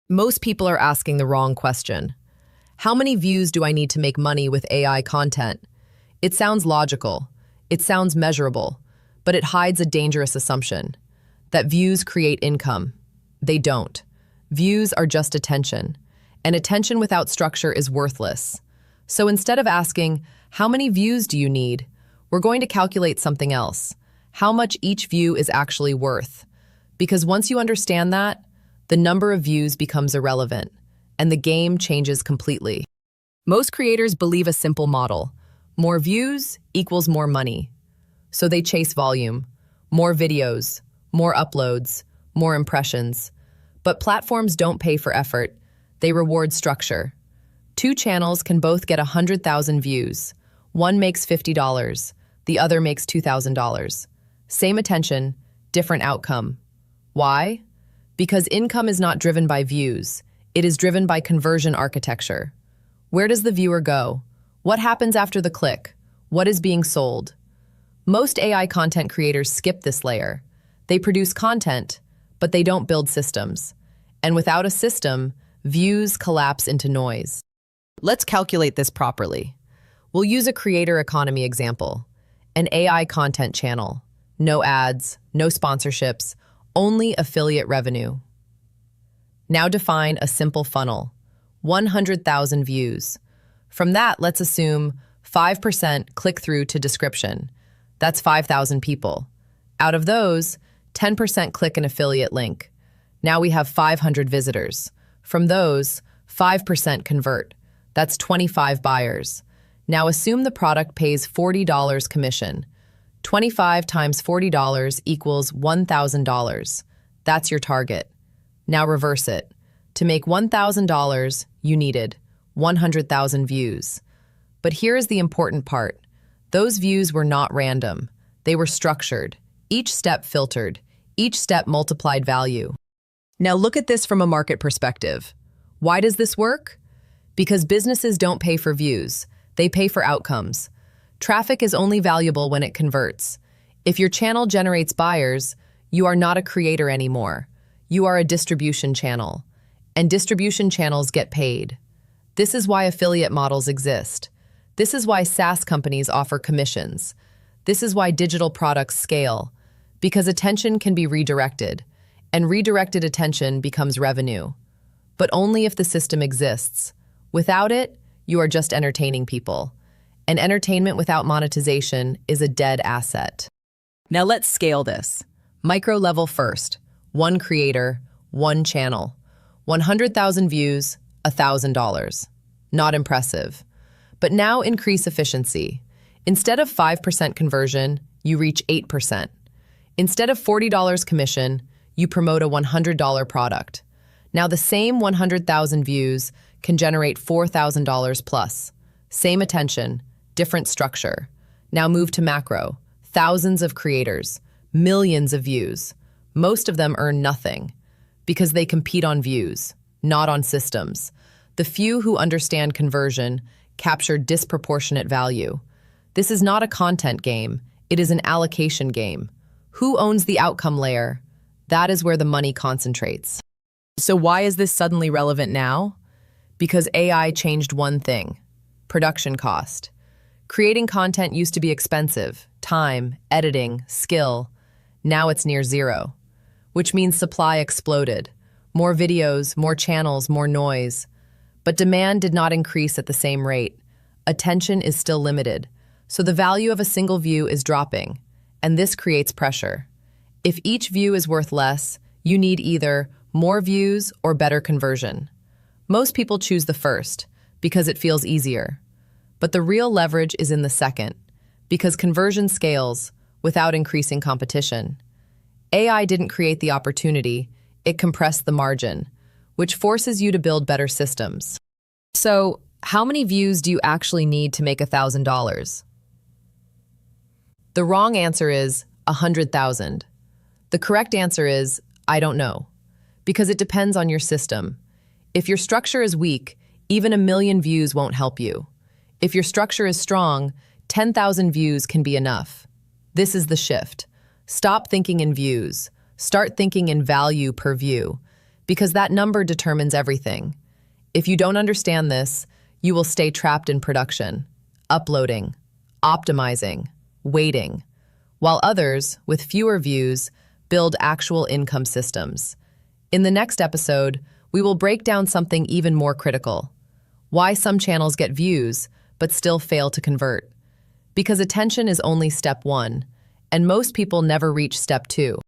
Most people are asking the wrong question. How many views do I need to make money with AI content? It sounds logical. It sounds measurable, but it hides a dangerous assumption that views create income. They don't. Views are just attention, and attention without structure is worthless. So instead of asking, how many views do you need? We're going to calculate something else. How much each view is actually worth. Because once you understand that, the number of views becomes irrelevant, and the game changes completely. Most creators believe a simple model. More views equals more money. So they chase volume, more videos, more uploads, more impressions. But platforms don't pay for effort. They reward structure. Two channels can both get 100,000 views. One makes $50, the other makes $2,000. Same attention, different outcome. Why? Because income is not driven by views. It is driven by conversion architecture. Where does the viewer go? What happens after the click? What is being sold? Most AI content creators skip this layer. They produce content, but they don't build systems. And without a system, views collapse into noise. Let's calculate this properly. We'll use a creator economy example. An AI content channel. No ads, no sponsorships, only affiliate revenue. Now define a simple funnel. 100,000 views. From that, let's assume 5% click through to description. That's 5,000 people. Out of those, 10% click an affiliate link. Now we have 500 visitors. From those, 5% convert. That's 25 buyers. Now assume the product pays $40 commission. 25 times $40 equals $1,000. That's your target. Now reverse it. To make $1,000, you needed 100,000 views. But here's the important part. Those views were not random. They were structured. Each step filtered. Each step multiplied value. Now look at this from a market perspective. Why does this work? Because businesses don't pay for views. They pay for outcomes. Traffic is only valuable when it converts. If your channel generates buyers, you are not a creator anymore. You are a distribution channel. And distribution channels get paid. This is why affiliate models exist. This is why SaaS companies offer commissions. This is why digital products scale. Because attention can be redirected, and redirected attention becomes revenue. But only if the system exists. Without it, you are just entertaining people. And entertainment without monetization is a dead asset. Now let's scale this. Micro level first. One creator, one channel. 100,000 views, $1,000. Not impressive. But now increase efficiency. Instead of 5% conversion, you reach 8%. Instead of $40 commission, you promote a $100 product. Now the same 100,000 views can generate $4,000 plus. Same attention, different structure. Now move to macro. Thousands of creators, millions of views. Most of them earn nothing because they compete on views, not on systems. The few who understand conversion capture disproportionate value. This is not a content game. It is an allocation game. Who owns the outcome layer? That is where the money concentrates. So why is this suddenly relevant now? Because AI changed one thing: production cost. Creating content used to be expensive: time, editing, skill. Now it's near zero, which means supply exploded. More videos, more channels, more noise. But demand did not increase at the same rate. Attention is still limited, so the value of a single view is dropping, and this creates pressure. If each view is worth less, you need either more views or better conversion. Most people choose the first because it feels easier. But the real leverage is in the second, because conversion scales without increasing competition. AI didn't create the opportunity, it compressed the margin, which forces you to build better systems. So, how many views do you actually need to make $1,000? The wrong answer is 100,000. The correct answer is, I don't know, because it depends on your system. If your structure is weak, even 1 million views won't help you. If your structure is strong, 10,000 views can be enough. This is the shift. Stop thinking in views. Start thinking in value per view. because that number determines everything. If you don't understand this, you will stay trapped in production, uploading, optimizing, waiting, while others, with fewer views, build actual income systems. In the next episode, we will break down something even more critical: why some channels get views but still fail to convert. Because attention is only step one, and most people never reach step two.